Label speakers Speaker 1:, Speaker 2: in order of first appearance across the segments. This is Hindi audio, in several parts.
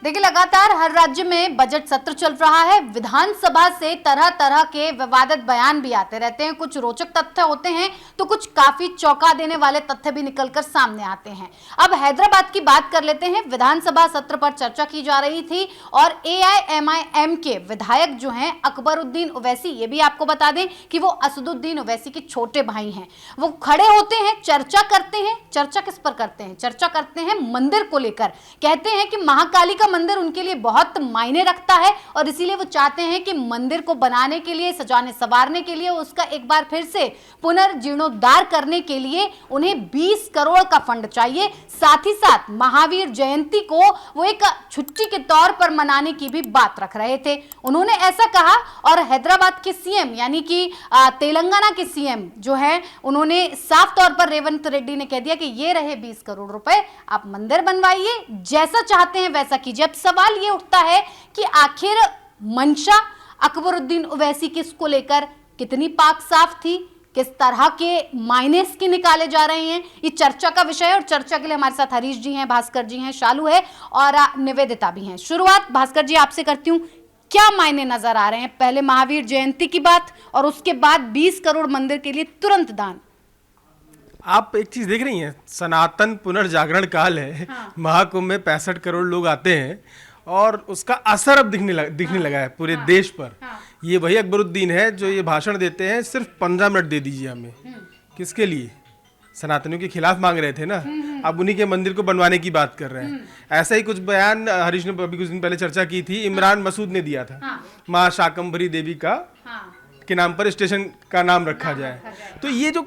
Speaker 1: देखिए, लगातार हर राज्य में बजट सत्र चल रहा है। विधानसभा से तरह तरह के विवादित बयान भी आते रहते हैं। कुछ रोचक तथ्य होते हैं तो कुछ काफी चौंका देने वाले तथ्य भी निकलकर सामने आते हैं। अब हैदराबाद की बात कर लेते हैं। विधानसभा सत्र पर चर्चा की जा रही थी और AIMIM के विधायक जो हैं अकबरुद्दीन ओवैसी, ये भी आपको बता दें कि वो असदुद्दीन ओवैसी के छोटे भाई हैं, वो खड़े होते हैं, चर्चा करते हैं। चर्चा किस पर करते हैं? चर्चा करते हैं मंदिर को लेकर। कहते हैं कि महाकाली का मंदिर उनके लिए बहुत मायने रखता है और इसीलिए वो चाहते हैं कि मंदिर को बनाने के लिए, सजाने संवारने के लिए, उसका एक बार फिर से पुनर्जीर्णोद्धार करने के लिए उन्हें 20 करोड़ का फंड चाहिए। साथ ही साथ महावीर जयंती को वो एक छुट्टी के तौर पर मनाने की भी बात रख रहे थे। उन्होंने ऐसा कहा और हैदराबाद के सीएम यानी कि तेलंगाना के सीएम जो है, उन्होंने साफ तौर पर रेवंत रेड्डी ने कह दिया कि ये रहे 20 करोड़ रुपए, आप मंदिर बनवाइए, जैसा चाहते हैं वैसा कीजिए। अब सवाल ये उठता है कि आखिर मंशा अकबरुद्दीन ओवैसी किसको लेकर कितनी पाक साफ थी, किस तरह के मायने इसके निकाले जा रहे हैं, ये चर्चा का विषय है। और चर्चा के लिए हमारे साथ हरीश जी हैं, भास्कर जी हैं, शालू है और निवेदिता भी हैं। शुरुआत भास्कर जी आपसे करती हूँ, क्या मायने नजर आ रहे हैं? पहले महावीर जयंती की बात और उसके बाद 20 करोड़ मंदिर के लिए तुरंत दान।
Speaker 2: आप एक चीज देख रही हैं, सनातन पुनर्जागरण काल है।
Speaker 1: हाँ।
Speaker 2: महाकुंभ में 65 करोड़ लोग आते हैं और उसका असर अब दिखने लगा है पूरे देश पर।
Speaker 1: हाँ।
Speaker 2: ये वही अकबरुद्दीन है जो ये भाषण देते हैं, सिर्फ 15 मिनट दे दीजिए हमें। किसके लिए? सनातनियों के खिलाफ मांग रहे थे ना, अब उन्हीं के मंदिर को बनवाने की बात कर रहे हैं। ऐसा ही कुछ बयान हरीश ने अभी कुछ दिन पहले चर्चा की थी, इमरान मसूद ने दिया था।
Speaker 1: हाँ।
Speaker 2: माँ शाकंभरी देवी का के नाम पर स्टेशन का नाम रखा जाए। तो ये जो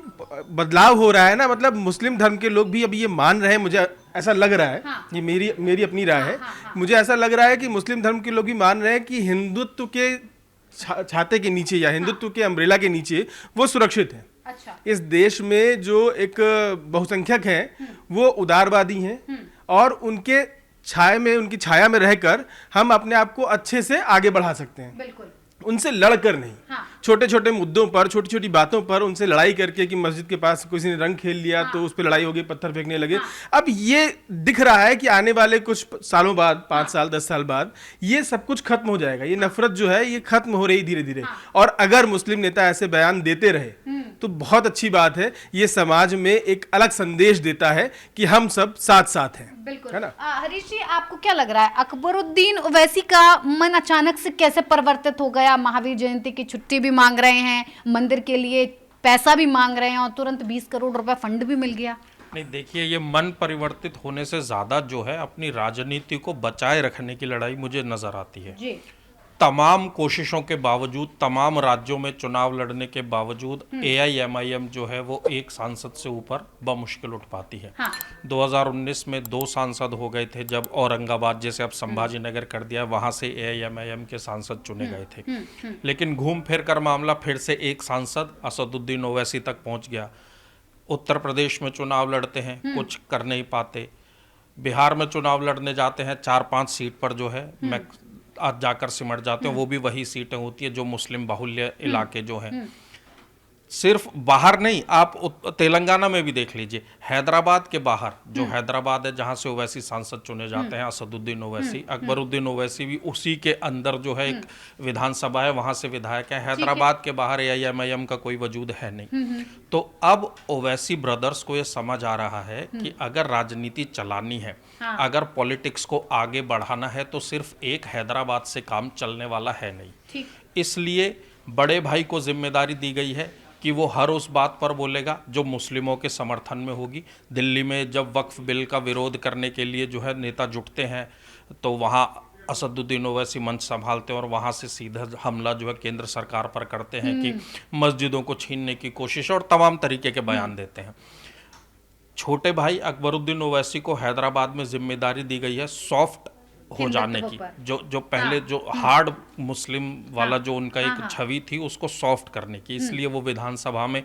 Speaker 2: बदलाव हो रहा है ना, मतलब मुस्लिम धर्म के लोग भी अब ये मान रहे हैं, मुझे ऐसा लग रहा है।
Speaker 1: हाँ।
Speaker 2: ये मेरी अपनी राय है। मुझे ऐसा लग रहा है कि मुस्लिम धर्म के लोग भी मान रहे हैं कि हिंदुत्व के छाते के नीचे या हिंदुत्व के अम्ब्रेला के नीचे वो सुरक्षित है।
Speaker 1: अच्छा।
Speaker 2: इस देश में जो एक बहुसंख्यक है वो उदारवादी हैं और उनके उनकी छाया में रहकर हम अपने आप को अच्छे से आगे बढ़ा सकते हैं।
Speaker 1: बिल्कुल।
Speaker 2: उनसे लड़कर नहीं।
Speaker 1: हाँ।
Speaker 2: छोटे छोटे मुद्दों पर, छोटी छोटी बातों पर उनसे लड़ाई करके कि मस्जिद के पास किसी ने रंग खेल लिया तो उस पर लड़ाई हो गई, पत्थर फेंकने लगे। अब ये दिख रहा है कि आने वाले कुछ सालों बाद, 5 साल 10 साल बाद ये सब कुछ खत्म हो जाएगा। ये नफरत जो है ये खत्म हो रही धीरे धीरे। और अगर मुस्लिम नेता ऐसे बयान देते रहे तो बहुत अच्छी बात है। ये समाज में एक अलग संदेश देता है कि हम सब साथ साथ हैं।
Speaker 1: बिल्कुल
Speaker 2: है ना?
Speaker 1: हरीश जी, आपको क्या लग रहा है, अकबरुद्दीन ओवैसी का मन अचानक से कैसे परिवर्तित हो गया? महावीर जयंती की छुट्टी भी मांग रहे हैं, मंदिर के लिए पैसा भी मांग रहे हैं और तुरंत 20 करोड़ रुपए फंड भी मिल गया।
Speaker 3: नहीं, देखिए, ये मन परिवर्तित होने से ज़्यादा जो है अपनी राजनीति को बचाए रखने की लड़ाई मुझे नज़र आती है।
Speaker 1: जी।
Speaker 3: तमाम कोशिशों के बावजूद, तमाम राज्यों में चुनाव लड़ने के बावजूद AIMIM जो है वो एक सांसद से ऊपर बमुश्किल उठ पाती है।
Speaker 1: हाँ।
Speaker 3: 2019 में 2 सांसद हो गए थे जब औरंगाबाद, जैसे अब संभाजी नगर कर दिया, वहां से AIMIM के सांसद चुने गए थे। लेकिन घूम फिर कर मामला फिर से एक सांसद असदुद्दीन ओवैसी तक पहुंच गया। उत्तर प्रदेश में चुनाव लड़ते हैं, कुछ कर नहीं पाते। बिहार में चुनाव लड़ने जाते हैं, 4-5 सीट पर जो है मैं आज जाकर सिमट जाते हैं। वो भी वही सीटें होती है जो मुस्लिम बाहुल्य इलाके जो हैं। सिर्फ बाहर नहीं, आप तेलंगाना में भी देख लीजिए, हैदराबाद के बाहर जो हैदराबाद है जहां से ओवैसी सांसद चुने जाते हैं, असदुद्दीन ओवैसी, अकबरुद्दीन ओवैसी भी उसी के अंदर जो है एक विधानसभा है, वहां से विधायक है। हैदराबाद के बाहर AIMIM का कोई वजूद है नहीं। तो अब ओवैसी ब्रदर्स को ये समझ आ रहा है कि अगर राजनीति चलानी है, अगर पॉलिटिक्स को आगे बढ़ाना है, तो सिर्फ एक हैदराबाद से काम चलने वाला है नहीं। इसलिए बड़े भाई को जिम्मेदारी दी गई है कि वो हर उस बात पर बोलेगा जो मुस्लिमों के समर्थन में होगी। दिल्ली में जब वक्फ बिल का विरोध करने के लिए जो है नेता जुटते हैं तो वहाँ असदुद्दीन ओवैसी मंच संभालते हैं और वहाँ से सीधा हमला जो है केंद्र सरकार पर करते हैं कि मस्जिदों को छीनने की कोशिश, और तमाम तरीके के बयान देते हैं। छोटे भाई अकबरुद्दीन ओवैसी को हैदराबाद में जिम्मेदारी दी गई है सॉफ्ट हो जाने की। जो पहले जो हार्ड मुस्लिम वाला जो उनका एक छवि थी उसको सॉफ्ट करने की। इसलिए वो विधानसभा में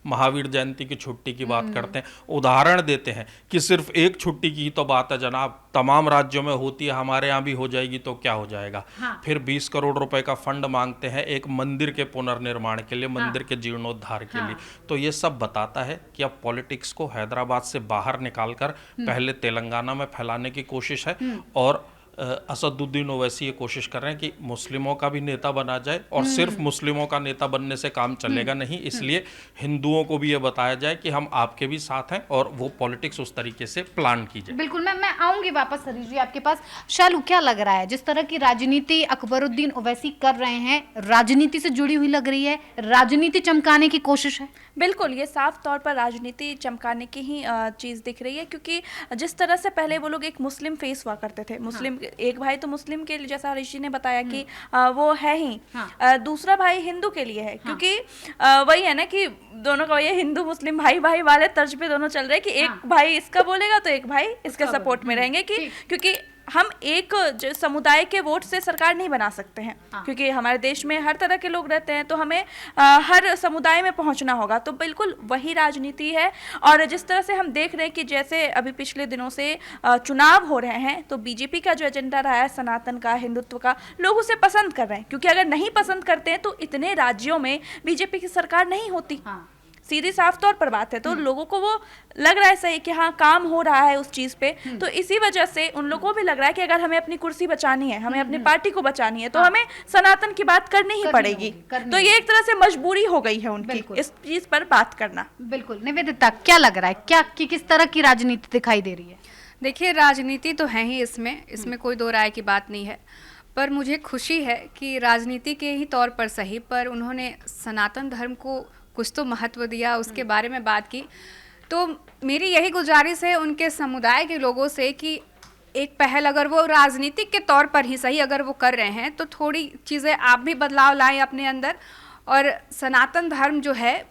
Speaker 3: महावीर जयंती की छुट्टी की बात करते हैं, उदाहरण देते हैं कि सिर्फ एक छुट्टी की तो बात है जनाब, तमाम राज्यों में होती है, हमारे यहाँ भी हो जाएगी तो क्या हो जाएगा। फिर 20 करोड़ रुपए का फंड मांगते हैं एक मंदिर के पुनर्निर्माण के लिए, मंदिर के जीर्णोद्धार के लिए। तो ये सब बताता है कि अब पॉलिटिक्स को हैदराबाद से बाहर निकालकर पहले तेलंगाना में फैलाने की कोशिश है और असदुद्दीन ओवैसी ये कोशिश कर रहे हैं कि मुस्लिमों का भी नेता बना जाए और सिर्फ मुस्लिमों का नेता बनने से काम चलेगा नहीं, इसलिए हिंदुओं को भी ये बताया जाए कि हम आपके भी साथ हैं और वो पॉलिटिक्स उस तरीके से प्लान की जाए।
Speaker 1: बिल्कुल, मैं आऊंगी वापस हरीश जी आपके पास। शालू, क्या लग रहा है जिस तरह की राजनीति अकबरुद्दीन ओवैसी कर रहे हैं, राजनीति से जुड़ी हुई लग रही है, राजनीति चमकाने की कोशिश है?
Speaker 4: बिल्कुल, ये साफ तौर पर राजनीति चमकाने की ही चीज़ दिख रही है, क्योंकि जिस तरह से पहले वो लोग एक मुस्लिम फेस हुआ करते थे, मुस्लिम एक भाई तो मुस्लिम के लिए, जैसा ऋषि ने बताया कि वो है ही, दूसरा भाई हिंदू के लिए है, क्योंकि वही है ना कि दोनों का ये हिंदू मुस्लिम भाई भाई वाले तर्ज पे दोनों चल रहे हैं कि एक भाई इसका बोलेगा तो एक भाई इसके सपोर्ट में रहेंगे, कि क्योंकि हम एक समुदाय के वोट से सरकार नहीं बना सकते हैं, क्योंकि हमारे देश में हर तरह के लोग रहते हैं, तो हमें हर समुदाय में पहुंचना होगा। तो बिल्कुल वही राजनीति है। और जिस तरह से हम देख रहे हैं कि जैसे अभी पिछले दिनों से चुनाव हो रहे हैं, तो बीजेपी का जो एजेंडा रहा है सनातन का, हिंदुत्व का, लोग उसे पसंद कर रहे हैं, क्योंकि अगर नहीं पसंद करते हैं तो इतने राज्यों में बीजेपी की सरकार नहीं होती। सीधी साफ तौर पर बात है। तो लोगों को वो लग रहा है सही कि हाँ काम हो रहा है उस चीज़ पे, तो इसी वजह से उन लोगों को भी लग रहा है कि अगर हमें अपनी कुर्सी बचानी है, हमें अपनी पार्टी को बचानी है, तो हमें सनातन की बात करनी ही पड़ेगी। तो ये एक तरह से मजबूरी हो गई है उनकी इस चीज़ पर बात करना।
Speaker 1: बिल्कुल। निवेदिता, क्या लग रहा है, क्या किस तरह की राजनीति दिखाई दे रही है?
Speaker 5: देखिए, राजनीति तो है ही इसमें कोई दो राय की बात नहीं है, पर मुझे खुशी है कि राजनीति के ही तौर पर सही, पर उन्होंने सनातन धर्म को कुछ तो महत्व दिया, उसके बारे में बात की। तो मेरी यही गुजारिश है उनके समुदाय के लोगों से कि एक पहल अगर वो राजनीतिक के तौर पर ही सही अगर वो कर रहे हैं, तो थोड़ी चीज़ें आप भी बदलाव लाएं अपने अंदर। और सनातन धर्म जो है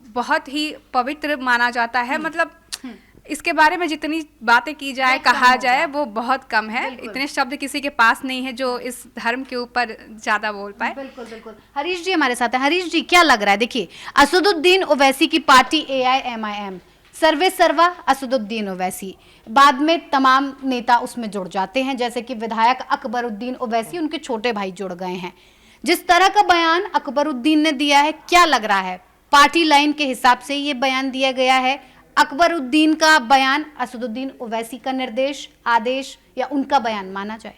Speaker 5: बहुत ही पवित्र माना जाता है, मतलब इसके बारे में जितनी बातें की जाए, कहा जाए, वो बहुत कम है। इतने शब्द किसी के पास नहीं है जो इस धर्म के ऊपर ज्यादा बोल पाए।
Speaker 1: बिल्कुल बिल्कुल। हरीश जी हमारे साथ है। हरीश जी, क्या लग रहा है? देखिए, असदुद्दीन ओवैसी की पार्टी AIMIM, सर्वे सर्वा असदुद्दीन ओवैसी, बाद में तमाम नेता उसमें जुड़ जाते हैं, जैसे कि विधायक अकबरुद्दीन ओवैसी, उनके छोटे भाई जुड़ गए हैं। जिस तरह का बयान अकबरुद्दीन ने दिया है, क्या लग रहा है पार्टी लाइन के हिसाब से ये बयान दिया गया है? अकबरुद्दीन का बयान असदुद्दीन ओवैसी का निर्देश, आदेश या उनका बयान माना जाए?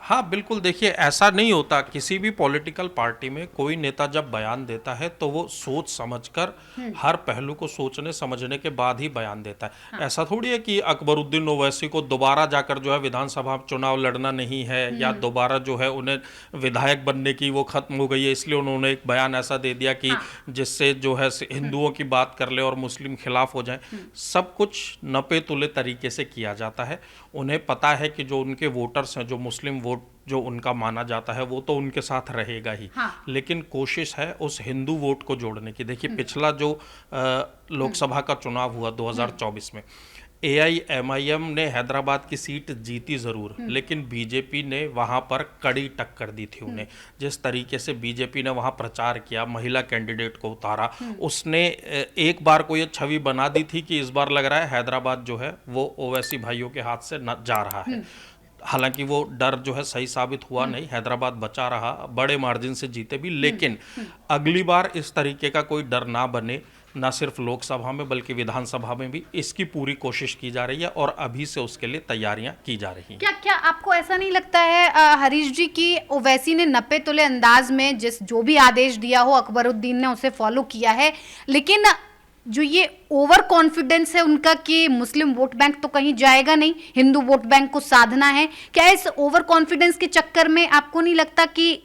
Speaker 3: हाँ बिल्कुल, देखिए ऐसा नहीं होता। किसी भी पॉलिटिकल पार्टी में कोई नेता जब बयान देता है तो वो सोच समझकर, हर पहलू को सोचने समझने के बाद ही बयान देता है। हाँ। ऐसा थोड़ी है कि अकबरुद्दीन ओवैसी को दोबारा जाकर जो है विधानसभा चुनाव लड़ना नहीं है, या दोबारा जो है उन्हें विधायक बनने की वो खत्म हो गई है, इसलिए उन्होंने एक बयान ऐसा दे दिया कि जिससे जो है हिंदुओं की बात कर ले और मुस्लिम खिलाफ हो जाए। सब कुछ नपे तुले तरीके से किया जाता है। उन्हें पता है कि जो उनके वोटर्स हैं, जो मुस्लिम वोट जो उनका माना जाता है, वो तो उनके साथ रहेगा ही। हाँ। लेकिन कोशिश है उस हिंदू वोट को जोड़ने की। देखिए पिछला जो लोकसभा का चुनाव हुआ 2024 में, AIMIM ने हैदराबाद की सीट जीती जरूर, लेकिन बीजेपी ने वहां पर कड़ी टक्कर दी थी उन्हें। जिस तरीके से बीजेपी ने वहां प्रचार किया, महिला कैंडिडेट को उतारा, उसने एक बार को ये छवि बना दी थी कि इस बार लग रहा है हैदराबाद जो है वो ओवैसी भाइयों के हाथ से न जा रहा है। हालांकि वो डर जो है सही साबित हुआ नहीं, हैदराबाद बचा रहा, बड़े मार्जिन से जीते भी। लेकिन अगली बार इस तरीके का कोई डर ना बने, ना सिर्फ लोकसभा में बल्कि विधानसभा में भी, इसकी पूरी कोशिश की जा रही है और अभी से उसके लिए तैयारियां की जा रही हैं।
Speaker 1: क्या आपको ऐसा नहीं लगता है हरीश जी की ओवैसी ने नपे तुले अंदाज में जो भी आदेश दिया हो, अकबरुद्दीन ने उसे फॉलो किया है, लेकिन जो ये ओवर कॉन्फिडेंस है उनका कि मुस्लिम वोट बैंक तो कहीं जाएगा नहीं, हिंदू वोट बैंक को साधना है, क्या इस ओवर कॉन्फिडेंस के चक्कर में आपको नहीं लगता कि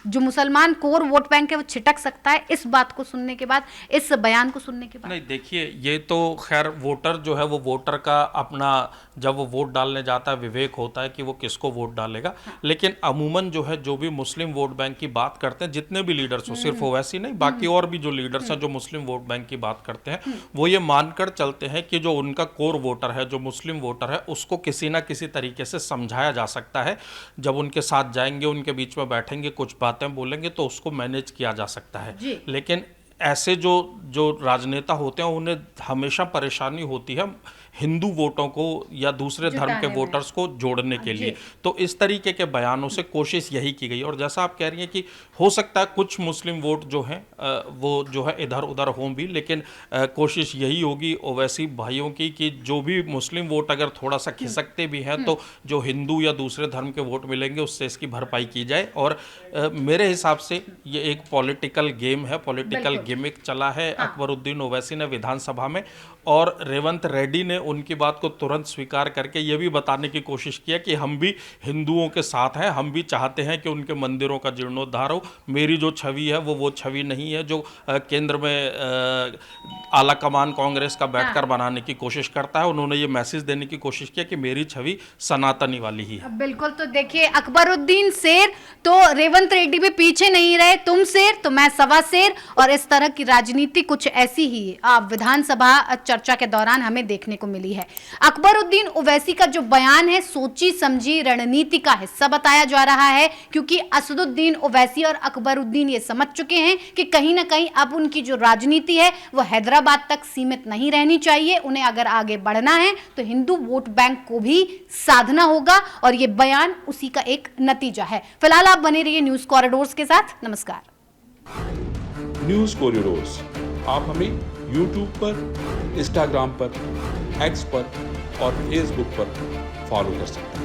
Speaker 1: जो मुसलमान कोर वोट बैंक है वो छिटक सकता है इस बात को सुनने के बाद, इस बयान को सुनने के बाद?
Speaker 3: नहीं, देखिए ये तो खैर वोटर जो है वो वोटर का अपना, जब वो वोट डालने जाता है, विवेक होता है कि वो किसको वोट डालेगा। लेकिन अमूमन जो है जो भी मुस्लिम वोट बैंक की बात करते हैं, जितने भी लीडर्स हो, सिर्फ ओवैसी नहीं, बाकी और भी जो लीडर्स हैं जो मुस्लिम वोट बैंक की बात करते हैं, वो ये मानकर चलते हैं कि जो उनका कोर वोटर है, जो मुस्लिम वोटर है, उसको किसी ना किसी तरीके से समझाया जा सकता है। जब उनके साथ जाएंगे, उनके बीच में बैठेंगे, कुछ बातें बोलेंगे तो उसको मैनेज किया जा सकता है। लेकिन ऐसे जो राजनेता होते हैं उन्हें हमेशा परेशानी होती है हिंदू वोटों को या दूसरे धर्म के
Speaker 1: जुटाने में।
Speaker 3: वोटर्स को जोड़ने के लिए। तो इस तरीके के बयानों से कोशिश यही की गई। और जैसा आप कह रही हैं कि हो सकता है कुछ मुस्लिम वोट जो हैं वो जो है इधर उधर हों भी, लेकिन कोशिश यही होगी ओवैसी भाइयों की कि जो भी मुस्लिम वोट अगर थोड़ा सा खिसकते भी हैं तो जो हिंदू या दूसरे धर्म के वोट मिलेंगे उससे इसकी भरपाई की जाए। और मेरे हिसाब से ये एक पॉलिटिकल गेम है, पॉलिटिकल गिमिक चला है अकबरुद्दीन ओवैसी ने विधानसभा में, और रेवंत रेड्डी ने उनकी बात को तुरंत स्वीकार करके ये भी बताने की कोशिश किया कि हम भी हिंदुओं के साथ हैं, हम भी चाहते हैं कि उनके मंदिरों का जीर्णोद्धार हो। मेरी जो छवि है वो छवि नहीं है जो केंद्र में आला कमान कांग्रेस का बैठकर बनाने की कोशिश करता है। उन्होंने ये मैसेज देने की कोशिश किया कि मेरी छवि सनातनी वाली ही है।
Speaker 1: बिल्कुल। तो देखिए, अकबरुद्दीन शेर तो रेवंत रेड्डी भी पीछे नहीं रहे, तुम शेर तो मैं सवा शेर, और इस तरह की राजनीति कुछ ऐसी ही विधानसभा चर्चा के दौरान हमें देखने को मिली है। अकबरुद्दीन ओवैसी का जो बयान है सोची समझी रणनीति का हिस्सा बताया जा रहा है, क्योंकि असदुद्दीन ओवैसी और अकबरुद्दीन ये समझ चुके हैं कि कहीं ना कहीं अब उनकी जो राजनीति है वो हैदराबाद तक सीमित नहीं रहनी चाहिए। उन्हें अगर आगे बढ़ना है तो हिंदू वोट बैंक को भी साधना होगा, और ये बयान उसी का एक नतीजा है। फिलहाल आप बने रहिए न्यूज कॉरिडोर्स के साथ। नमस्कार।
Speaker 6: न्यूज कॉरिडोर्स आप हमें YouTube पर, Instagram पर, X पर और Facebook पर फॉलो कर सकते हैं।